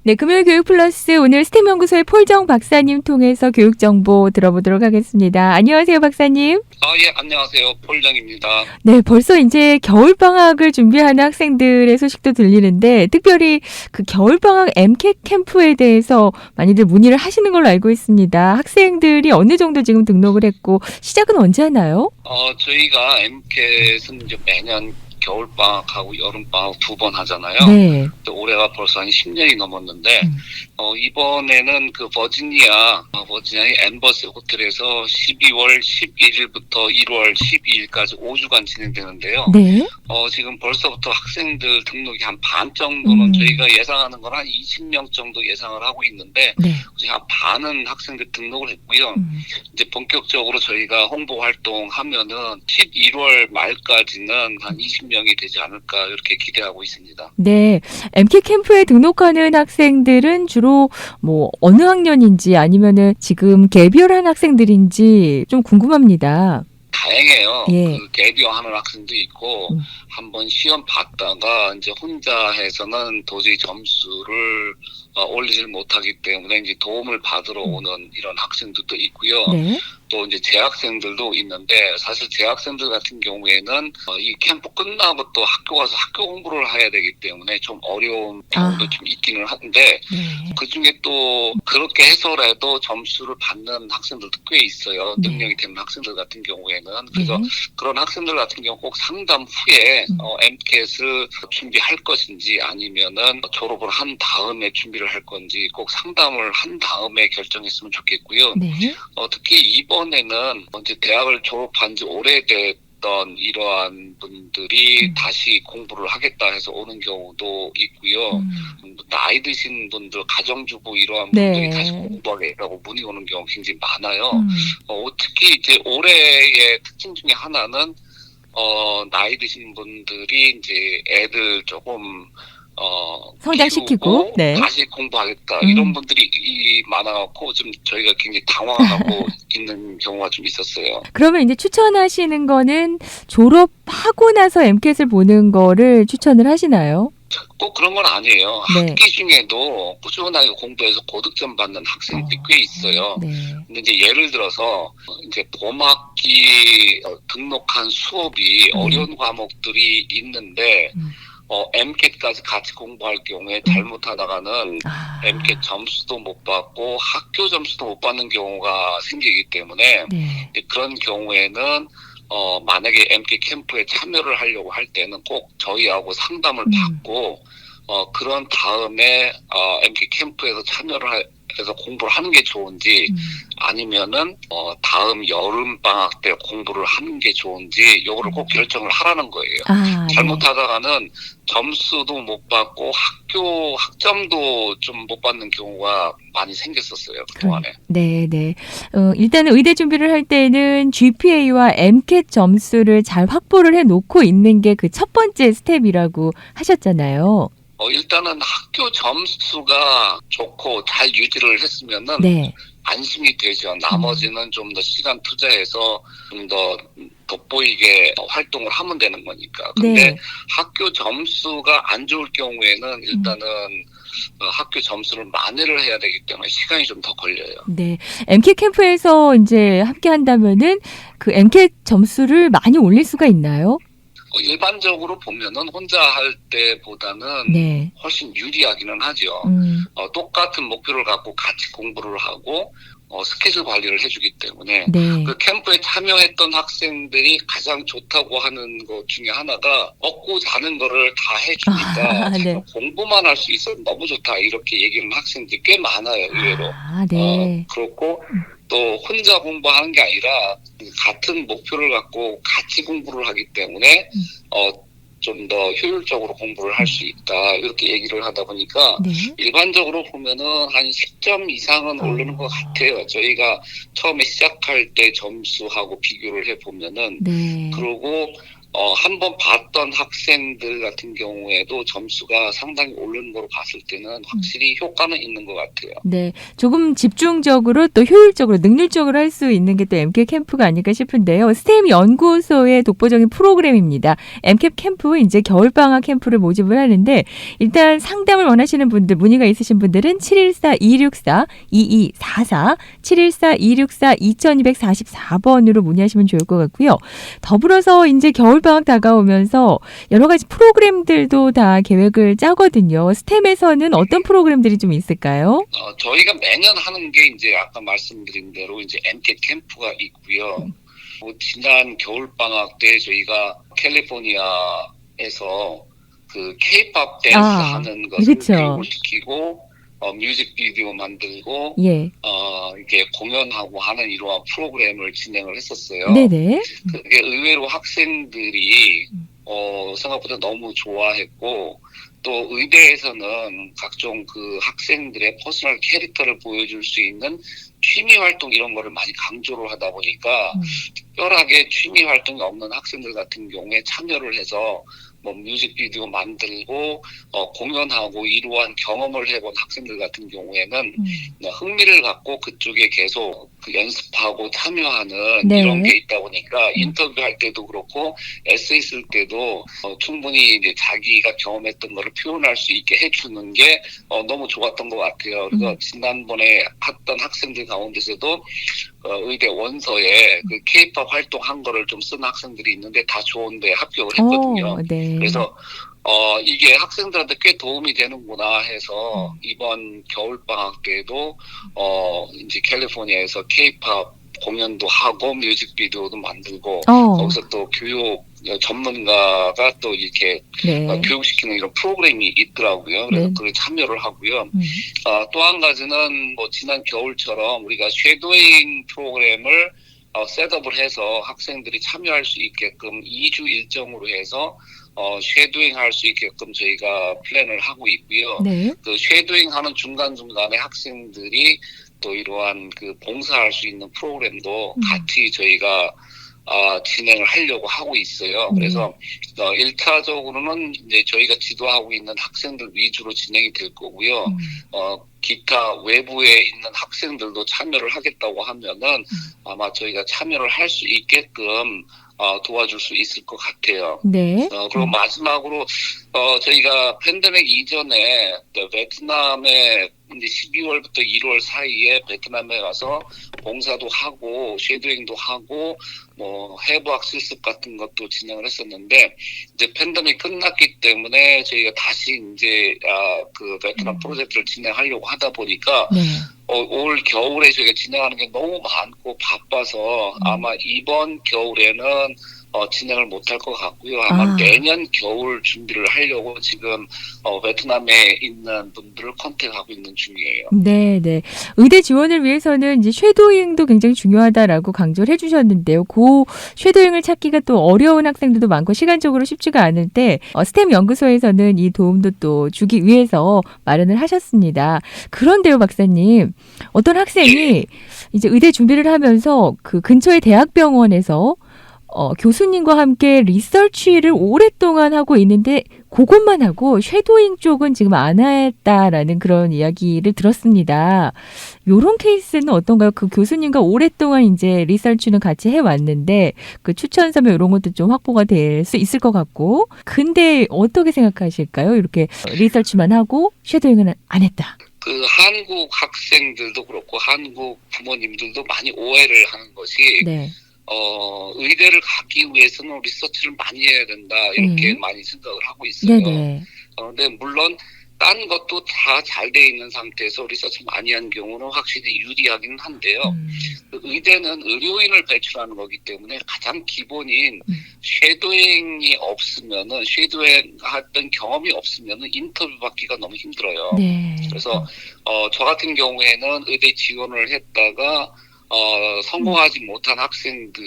네, 금요일 교육 플러스 오늘 스템 연구소의 폴정 박사님 통해서 교육 정보 들어보도록 하겠습니다. 안녕하세요, 박사님. 예, 안녕하세요. 폴정입니다. 네, 벌써 이제 겨울 방학을 준비하는 학생들의 소식도 들리는데 특별히 그 겨울 방학 MCAT 캠프에 대해서 많이들 문의를 하시는 걸로 알고 있습니다. 학생들이 어느 정도 지금 등록을 했고 시작은 언제 하나요? 저희가 MCAT은 이제 매년 겨울방학하고 여름방학 두 번 하잖아요. 네. 올해가 벌써 한 10년이 넘었는데, 이번에는 그 버지니아의 엠버스 호텔에서 12월 11일부터 1월 12일까지 5주간 진행되는데요. 네. 지금 벌써부터 학생들 등록이 한 반 정도는 저희가 예상하는 건 한 20명 정도 예상을 하고 있는데, 네. 지금 한 반은 학생들 등록을 했고요. 이제 본격적으로 저희가 홍보 활동하면은 11월 말까지는 한 20명이 되지 않을까 이렇게 기대하고 있습니다. 네. MCAT 캠프에 등록하는 학생들은 주로 뭐 어느 학년인지 아니면은 지금 개별한 학생들인지 좀 궁금합니다. 다행해요. 예. 그 개비어하는 학생도 있고 한번 시험 봤다가 이제 혼자 해서는 도저히 점수를 올리질 못하기 때문에 이제 도움을 받으러 오는 이런 학생들도 있고요. 네. 또 이제 재학생들도 있는데 사실 재학생들 같은 경우에는 이 캠프 끝나고 또 학교 가서 학교 공부를 해야 되기 때문에 좀 어려운 경우도 좀 있기는 한데 네. 그중에 또 그렇게 해서라도 점수를 받는 학생들도 꽤 있어요. 네. 능력이 되는 학생들 같은 경우에는. 그래서 네. 그런 학생들 같은 경우 꼭 상담 후에 MCAT을 준비할 것인지 아니면은 졸업을 한 다음에 준비를 할 건지 꼭 상담을 한 다음에 결정했으면 좋겠고요. 네. 특히 이번에는 이제 대학을 졸업한 지 오래됐던 이러한 분들이 다시 공부를 하겠다 해서 오는 경우도 있고요. 나이 드신 분들, 가정주부 이러한 분들이 네. 다시 공부하겠다고 문의 오는 경우 굉장히 많아요. 특히 이제 올해의 특징 중에 하나는 나이 드신 분들이 이제 애들 조금 성장시키고, 키우고 네. 다시 공부하겠다 이런 분들이 많아갖고 좀 저희가 굉장히 당황하고 있는 경우가 좀 있었어요. 그러면 이제 추천하시는 거는 졸업하고 나서 MCAT을 보는 거를 추천을 하시나요? 꼭 그런 건 아니에요. 네. 학기 중에도 꾸준하게 공부해서 고득점 받는 학생들이 꽤 있어요. 네. 근데 이제 예를 들어서 이제 봄학기 등록한 수업이 어려운 과목들이 있는데 MCAT까지 같이 공부할 경우에 잘못하다가는 MCAT 점수도 못 받고 학교 점수도 못 받는 경우가 생기기 때문에 네. 그런 경우에는 만약에 MCAT 캠프에 참여를 하려고 할 때는 꼭 저희하고 상담을 받고 그런 다음에 MCAT 캠프에서 참여를 해서 공부를 하는 게 좋은지 아니면은 다음 여름 방학 때 공부를 하는 게 좋은지 요거를 꼭 결정을 하라는 거예요. 잘못하다가는 점수도 못 받고 학점도 좀 못 받는 경우가 많이 생겼었어요, 그동안에. 네, 네. 일단은 의대 준비를 할 때는 GPA와 MCAT 점수를 잘 확보를 해 놓고 있는 게 그 첫 번째 스텝이라고 하셨잖아요. 일단은 학교 점수가 좋고 잘 유지를 했으면은 네. 안심이 되죠. 나머지는 좀 더 시간 투자해서 좀 더 돋보이게 활동을 하면 되는 거니까. 근데 네. 학교 점수가 안 좋을 경우에는 일단은 학교 점수를 만회를 해야 되기 때문에 시간이 좀 더 걸려요. 네. MCAT 캠프에서 이제 함께 한다면은 그 MCAT 점수를 많이 올릴 수가 있나요? 일반적으로 보면은 혼자 할 때보다는 네. 훨씬 유리하기는 하죠. 똑같은 목표를 갖고 같이 공부를 하고 스케줄 관리를 해주기 때문에 네. 그 캠프에 참여했던 학생들이 가장 좋다고 하는 것 중에 하나가 먹고 자는 거를 다 해주니까 네. 공부만 할 수 있어서 너무 좋다 이렇게 얘기하는 학생들이 꽤 많아요, 의외로. 네. 그렇고 또 혼자 공부하는 게 아니라 같은 목표를 갖고 같이 공부를 하기 때문에 좀 더 효율적으로 공부를 할 수 있다 이렇게 얘기를 하다 보니까 네. 일반적으로 보면은 한 10점 이상은 오르는 것 같아요. 저희가 처음에 시작할 때 점수하고 비교를 해보면은 네. 그리고 한번 봤던 학생들 같은 경우에도 점수가 상당히 오르는 거로 봤을 때는 확실히 효과는 있는 것 같아요. 네, 조금 집중적으로 또 효율적으로 능률적으로 할 수 있는 게 또 MCAT 캠프가 아닐까 싶은데요. 스템 연구소의 독보적인 프로그램입니다. MCAT 캠프 이제 겨울방학 캠프를 모집을 하는데 일단 상담을 원하시는 분들 문의가 있으신 분들은 714-264-2244 714-264-2244번으로 문의하시면 좋을 것 같고요. 더불어서 이제 겨울방학 다가오면서 여러 가지 프로그램들도 다 계획을 짜거든요. 스템에서는 어떤 프로그램들이 좀 있을까요? 저희가 매년 하는 게 이제 아까 말씀드린 대로 이제 MCAT 캠프가 있고요. 지난 겨울방학 때 저희가 캘리포니아에서 그 K-pop 댄스 하는 것을 그렇죠. 교육을 시키고 뮤직비디오 만들고 예. 이렇게 공연하고 하는 이러한 프로그램을 진행을 했었어요. 네네. 그게 의외로 학생들이 생각보다 너무 좋아했고 또 의대에서는 각종 그 학생들의 퍼스널 캐릭터를 보여줄 수 있는 취미 활동 이런 거를 많이 강조를 하다 보니까 특별하게 취미 활동이 없는 학생들 같은 경우에 참여를 해서 뭐 뮤직비디오 만들고 공연하고 이러한 경험을 해본 학생들 같은 경우에는 흥미를 갖고 그쪽에 계속 그 연습하고 참여하는 네. 이런 게 있다 보니까 인터뷰할 때도 그렇고 에세이 쓸 때도 충분히 이제 자기가 경험했던 거를 표현할 수 있게 해주는 게 너무 좋았던 것 같아요. 그래서 지난번에 했던 학생들 가운데서도 의대 원서에 그 K-pop 활동한 거를 좀 쓴 학생들이 있는데 다 좋은데 합격을 했거든요. 네. 그래서 이게 학생들한테 꽤 도움이 되는구나 해서 이번 겨울방학 때에도 이제 캘리포니아에서 K-pop 공연도 하고 뮤직비디오도 만들고 거기서 또 교육 전문가가 또 이렇게 교육시키는 이런 프로그램이 있더라고요. 그래서 그걸 참여를 하고요. 또 한 가지는 뭐 지난 겨울처럼 우리가 쉐도잉 프로그램을 셋업을 해서 학생들이 참여할 수 있게끔 2주 일정으로 해서 쉐도잉 할 수 있게끔 저희가 플랜을 하고 있고요. 그 쉐도잉 하는 중간중간에 학생들이 또 이러한 그 봉사할 수 있는 프로그램도 같이 저희가 진행을 하려고 하고 있어요. 그래서 1차적으로는 이제 저희가 지도하고 있는 학생들 위주로 진행이 될 거고요. 기타 외부에 있는 학생들도 참여를 하겠다고 하면은 아마 저희가 참여를 할 수 있게끔 도와줄 수 있을 것 같아요. 네. 그리고 마지막으로 저희가 팬데믹 이전에 베트남에 이제 12월부터 1월 사이에 베트남에 가서 봉사도 하고 쉐도잉도 하고 뭐 해부학 실습 같은 것도 진행을 했었는데 이제 팬데믹 끝났기 때문에 저희가 다시 이제 그 베트남 프로젝트를 진행하려고 하다 보니까 올 겨울에 저희가 진행하는 게 너무 많고 바빠서 아마 이번 겨울에는 진행을 못할 것 같고요. 아마 내년 겨울 준비를 하려고 지금 베트남에 있는 분들을 컨택하고 있는 중이에요. 네. 의대 지원을 위해서는 이제 쉐도잉도 굉장히 중요하다라고 강조를 해주셨는데요. 그 쉐도잉을 찾기가 또 어려운 학생들도 많고 시간적으로 쉽지가 않을 때 스템 연구소에서는 이 도움도 또 주기 위해서 마련을 하셨습니다. 그런데요, 박사님, 어떤 학생이 이제 의대 준비를 하면서 그 근처의 대학병원에서 교수님과 함께 리서치를 오랫동안 하고 있는데 그것만 하고 쉐도잉 쪽은 지금 안 했다라는 그런 이야기를 들었습니다. 요런 케이스는 어떤가요? 그 교수님과 오랫동안 이제 리서치는 같이 해왔는데 그 추천서면 이런 것도 좀 확보가 될 수 있을 것 같고 근데 어떻게 생각하실까요? 이렇게 리서치만 하고 쉐도잉은 안 했다. 그 한국 학생들도 그렇고 한국 부모님들도 많이 오해를 하는 것이 의대를 가기 위해서는 리서치를 많이 해야 된다 이렇게 많이 생각을 하고 있어요. 그런데 물론 딴 것도 다 잘 돼 있는 상태에서 리서치 많이 한 경우는 확실히 유리하긴 한데요. 의대는 의료인을 배출하는 거기 때문에 가장 기본인 쉐도잉이 없으면은 쉐도잉 했던 경험이 없으면은 인터뷰 받기가 너무 힘들어요. 그래서 저 같은 경우에는 의대 지원을 했다가 성공하지 못한 학생들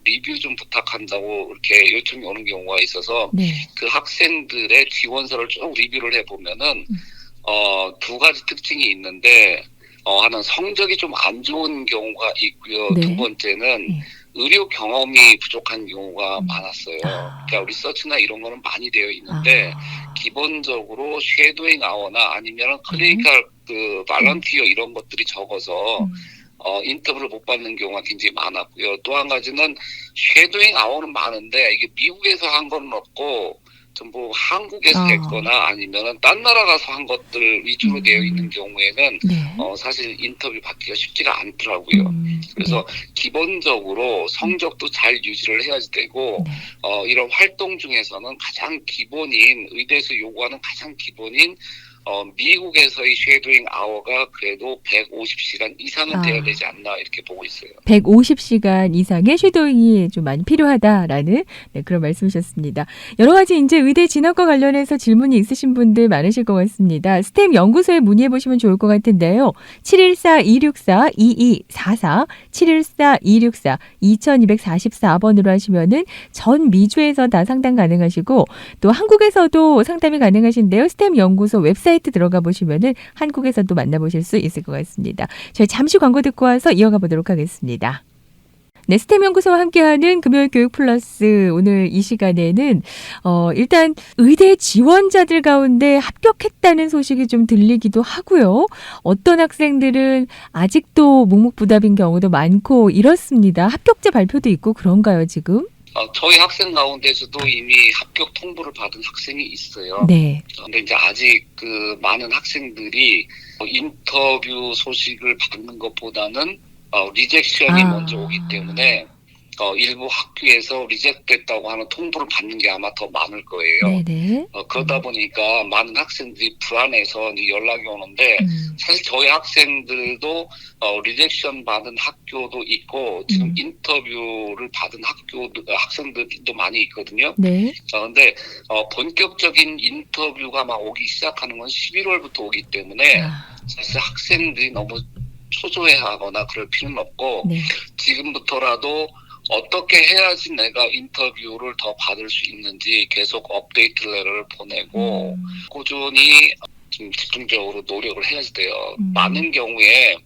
리뷰 좀 부탁한다고 이렇게 요청이 오는 경우가 있어서 그 학생들의 지원서를 쭉 리뷰를 해보면은 두 가지 특징이 있는데 하나는 성적이 좀 안 좋은 경우가 있고요. 두 번째는 의료 경험이 부족한 경우가 많았어요. 아. 그러니까 리서치나 이런 거는 많이 되어 있는데 아. 기본적으로 쉐도잉 아워나 아니면 네. 클리니컬 그 발런티어 이런 것들이 적어서 음. 인터뷰를 못 받는 경우가 굉장히 많았고요. 또 한 가지는 쉐도잉 아워는 많은데 이게 미국에서 한 건 없고 전부 한국에서 아. 했거나 아니면은 딴 나라 가서 한 것들 위주로 되어 있는 경우에는 네. 사실 인터뷰 받기가 쉽지가 않더라고요. 네. 그래서 기본적으로 성적도 잘 유지를 해야지 되고 네. 이런 활동 중에서는 가장 기본인 의대에서 요구하는 가장 기본인 미국에서의 쉐도잉 아워가 그래도 150시간 이상은 돼야 아. 되지 않나 이렇게 보고 있어요. 150시간 이상의 쉐도잉이 좀 많이 필요하다라는 네, 그런 말씀이셨습니다. 여러 가지 이제 의대 진학과 관련해서 질문이 있으신 분들 많으실 것 같습니다. 스템 연구소에 문의해 보시면 좋을 것 같은데요. 714-264-2244, 714-264-2244번으로 하시면은 전 미주에서 다 상담 가능하시고 또 한국에서도 상담이 가능하신데요. 스템 연구소 웹사이트 들어가 보시면은 한국에서도 만나보실 수 있을 것 같습니다. 저희 잠시 광고 듣고 와서 이어가 보도록 하겠습니다. 네, 스템 연구소와 함께하는 금요일 교육 플러스 오늘 이 시간에는 일단 의대 지원자들 가운데 합격했다는 소식이 좀 들리기도 하고요. 어떤 학생들은 아직도 묵묵부답인 경우도 많고 이렇습니다. 합격자 발표도 있고 그런가요, 지금? 저희 학생 가운데서도 이미 합격 통보를 받은 학생이 있어요. 네. 근데 이제 아직 그 많은 학생들이 인터뷰 소식을 받는 것보다는 리젝션이 먼저 오기 때문에 일부 학교에서 리젝됐다고 하는 통보를 받는 게 아마 더 많을 거예요. 네네. 그러다 보니까 많은 학생들이 불안해서 이제 연락이 오는데 사실 저희 학생들도 리젝션 받은 학교도 있고 지금 인터뷰를 받은 학생들도 많이 있거든요. 네. 근데 본격적인 인터뷰가 막 오기 시작하는 건 11월부터 오기 때문에 사실 학생들이 너무 초조해하거나 그럴 필요는 없고 네. 지금부터라도 어떻게 해야지 내가 인터뷰를 더 받을 수 있는지 계속 업데이트 레터를 보내고 꾸준히 좀 집중적으로 노력을 해야지 돼요. 많은 경우에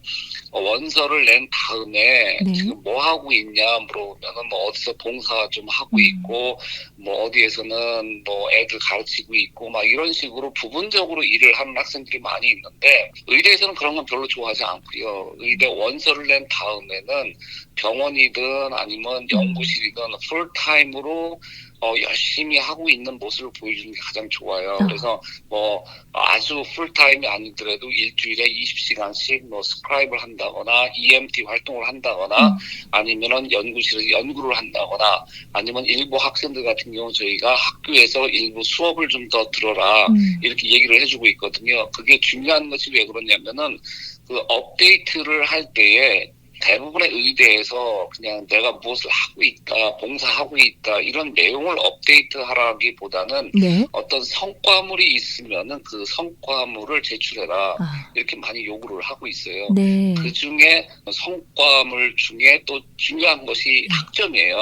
원서를 낸 다음에 네. 지금 뭐 하고 있냐 물어보면은 뭐 어디서 봉사 좀 하고 있고 뭐 어디에서는 뭐 애들 가르치고 있고 막 이런 식으로 부분적으로 일을 하는 학생들이 많이 있는데 의대에서는 그런 건 별로 좋아하지 않고요. 의대 원서를 낸 다음에는 병원이든 아니면 연구실이든 풀타임으로 열심히 하고 있는 모습을 보여주는 게 가장 좋아요. 그래서 뭐 아주 풀타임이 아니더라도 일주일에 20시간씩 뭐 스크라이브를 한다거나 EMT 활동을 한다거나 아니면은 연구실에서 연구를 한다거나 아니면 일부 학생들 같은 경우 저희가 학교에서 일부 수업을 좀 더 들어라 이렇게 얘기를 해주고 있거든요. 그게 중요한 것이 왜 그러냐면은 그 업데이트를 할 때에 대부분의 의대에서 그냥 내가 무엇을 하고 있다, 봉사하고 있다 이런 내용을 업데이트하라기보다는 네. 어떤 성과물이 있으면은 그 성과물을 제출해라 이렇게 많이 요구를 하고 있어요. 네. 그 중에 성과물 중에 또 중요한 것이 학점이에요.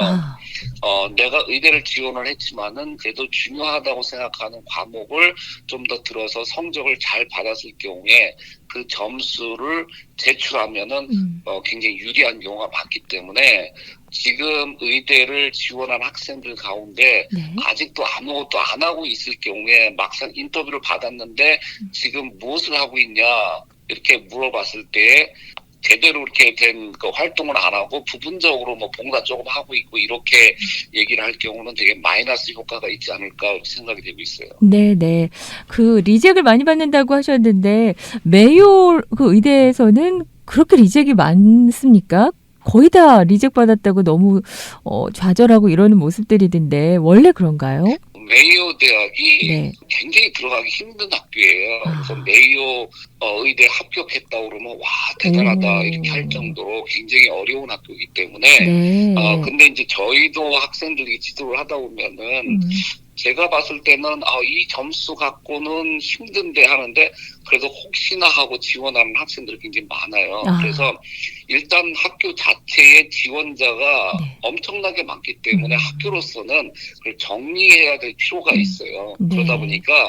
내가 의대를 지원을 했지만은 그래도 중요하다고 생각하는 과목을 좀 더 들어서 성적을 잘 받았을 경우에 그 점수를 제출하면은 굉장히 유리한 경우가 많기 때문에 지금 의대를 지원한 학생들 가운데 네. 아직도 아무것도 안 하고 있을 경우에 막상 인터뷰를 받았는데 지금 무엇을 하고 있냐 이렇게 물어봤을 때 제대로 이렇게 된 그 활동을 안 하고 부분적으로 뭐 봉사 조금 하고 있고 이렇게 얘기를 할 경우는 되게 마이너스 효과가 있지 않을까 생각이 되고 있어요. 네네. 그 리젝을 많이 받는다고 하셨는데 메이오 그 의대에서는 그렇게 리젝이 많습니까? 거의 다 리젝 받았다고 너무 좌절하고 이러는 모습들이던데 원래 그런가요? 메이오 대학이 네. 굉장히 들어가기 힘든 학교예요. 그래서 메이오 의대 합격했다고 그러면 와 대단하다 이렇게 할 정도로 굉장히 어려운 학교이기 때문에 네. 근데 이제 저희도 학생들이 지도를 하다 보면은 제가 봤을 때는 이 점수 갖고는 힘든데 하는데 그래도 혹시나 하고 지원하는 학생들이 굉장히 많아요. 그래서 일단 학교 자체의 지원자가 엄청나게 많기 때문에 학교로서는 그걸 정리해야 될 필요가 있어요. 네. 그러다 보니까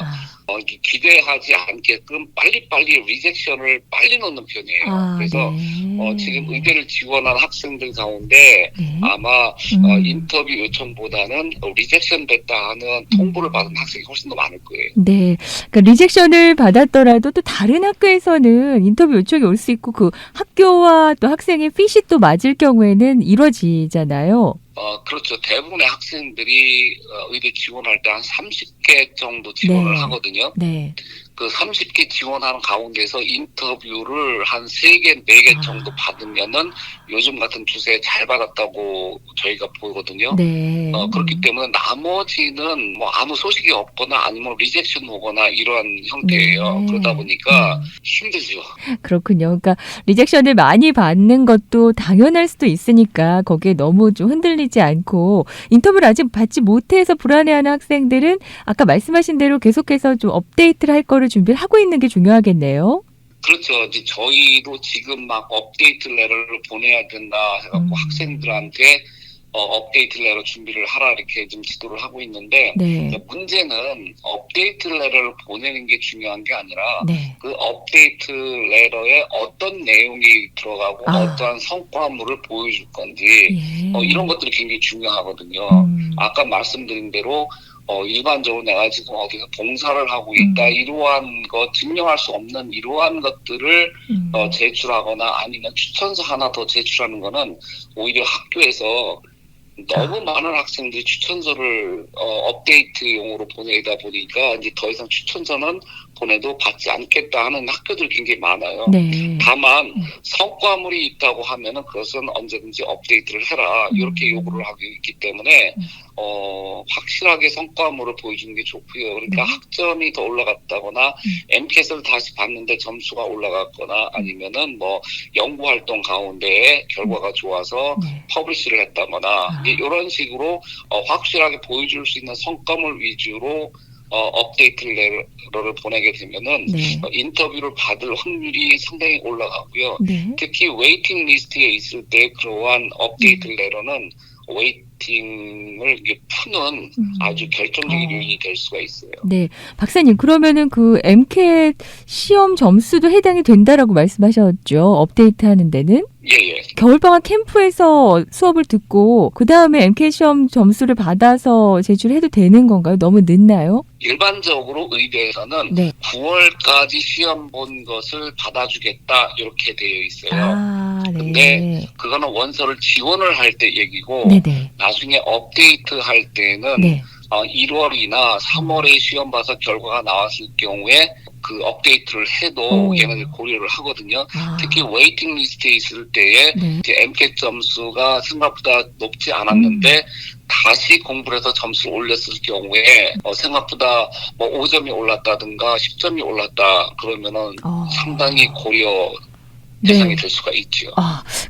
기대하지 않게끔 빨리빨리 리젝션을 빨리 넣는 편이에요. 그래서 네. 지금 의대를 지원한 학생들 가운데 네. 아마 인터뷰 요청보다는 리젝션 됐다 하는 통보를 받은 학생이 훨씬 더 많을 거예요. 네. 그러니까 리젝션을 받았더라도 또 다른 학교에서는 인터뷰 요청이 올 수 있고 그 학교와 또 학생의 핏이 또 맞을 경우에는 이루어지잖아요. 그렇죠. 대부분의 학생들이 의대 지원할 때 한 30개 정도 지원을 네. 하거든요. 네. 그 30개 지원하는 가운데서 인터뷰를 한 3개, 4개 정도 받으면은 요즘 같은 추세에 잘 받았다고 저희가 보거든요. 네. 그렇기 때문에 나머지는 뭐 아무 소식이 없거나 아니면 리젝션 오거나 이러한 형태예요. 네. 그러다 보니까 힘들죠. 그렇군요. 그러니까 리젝션을 많이 받는 것도 당연할 수도 있으니까 거기에 너무 좀 흔들리지 않고 인터뷰를 아직 받지 못해서 불안해하는 학생들은 아까 말씀하신 대로 계속해서 좀 업데이트를 할 거를 준비를 하고 있는 게 중요하겠네요. 그렇죠. 이제 저희도 지금 막 업데이트 레터를 보내야 된다 해갖고 학생들한테 업데이트 레터 준비를 하라 이렇게 좀 지도를 하고 있는데 네. 문제는 업데이트 레터를 보내는 게 중요한 게 아니라 네. 그 업데이트 레터에 어떤 내용이 들어가고 어떠한 성과물을 보여줄 건지 예. 이런 것들이 굉장히 중요하거든요. 아까 말씀드린 대로 일반적으로 내가 지금 어디서 봉사를 하고 있다 이러한 거 증명할 수 없는 이러한 것들을 제출하거나 아니면 추천서 하나 더 제출하는 거는 오히려 학교에서 너무 많은 학생들이 추천서를 업데이트용으로 보내다 보니까 이제 더 이상 추천서는 보내도 받지 않겠다 하는 학교들이 굉장히 많아요. 네. 다만 성과물이 있다고 하면은 그것은 언제든지 업데이트를 해라 이렇게 요구를 하고 있기 때문에 확실하게 성과물을 보여주는 게 좋고요. 그러니까 학점이 더 올라갔다거나 MCAT을 다시 봤는데 점수가 올라갔거나 아니면은 뭐 연구 활동 가운데에 결과가 좋아서 퍼블리시를 했다거나 이런 식으로 확실하게 보여줄 수 있는 성과물 위주로 업데이트 레터를 보내게 되면은 인터뷰를 받을 확률이 상당히 올라가고요. 특히 웨이팅 리스트에 있을 때 그러한 업데이트 레터는 웨이팅을 푸는 아주 결정적인 요인이 될 수가 있어요. 네, 박사님 그러면은 그 MCAT 시험 점수도 해당이 된다라고 말씀하셨죠? 업데이트하는 데는? 예. 겨울방학 캠프에서 수업을 듣고 그 다음에 MCAT 시험 점수를 받아서 제출해도 되는 건가요? 너무 늦나요? 일반적으로 의대에서는 9월까지 시험 본 것을 받아주겠다 이렇게 되어 있어요. 근데 그거는 원서를 지원을 할 때 얘기고 나중에 업데이트 할 때는 1월이나 3월에 시험 봐서 결과가 나왔을 경우에 그 업데이트를 해도 얘네들 고려를 하거든요. 특히 웨이팅 리스트에 있을 때에 MCAT 점수가 생각보다 높지 않았는데 다시 공부를 해서 점수를 올렸을 경우에 생각보다 뭐 5점이 올랐다든가 10점이 올랐다 그러면은 상당히 고려 대상이 될 수가 있죠.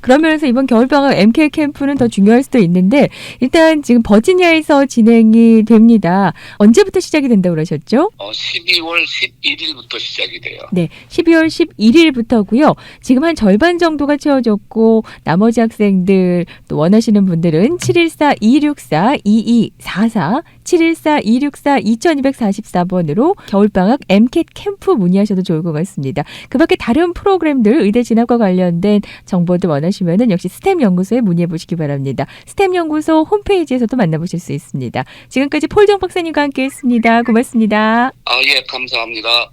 그러면서 이번 겨울방학 MCAT 캠프는 더 중요할 수도 있는데 일단 지금 버지니아에서 진행이 됩니다. 언제부터 시작이 된다고 그러셨죠? 12월 11일부터 시작이 돼요. 네, 12월 11일부터고요. 지금 한 절반 정도가 채워졌고 나머지 학생들 또 원하시는 분들은 714-264-2244 714-264-2244번으로 겨울방학 MCAT 캠프 문의하셔도 좋을 것 같습니다. 그 밖에 다른 프로그램들 의대 진학과 관련된 정보들 원하시면 역시 스템 연구소에 문의해 보시기 바랍니다. 스템 연구소 홈페이지에서도 만나보실 수 있습니다. 지금까지 폴정 박사님과 함께했습니다. 고맙습니다. 예, 감사합니다.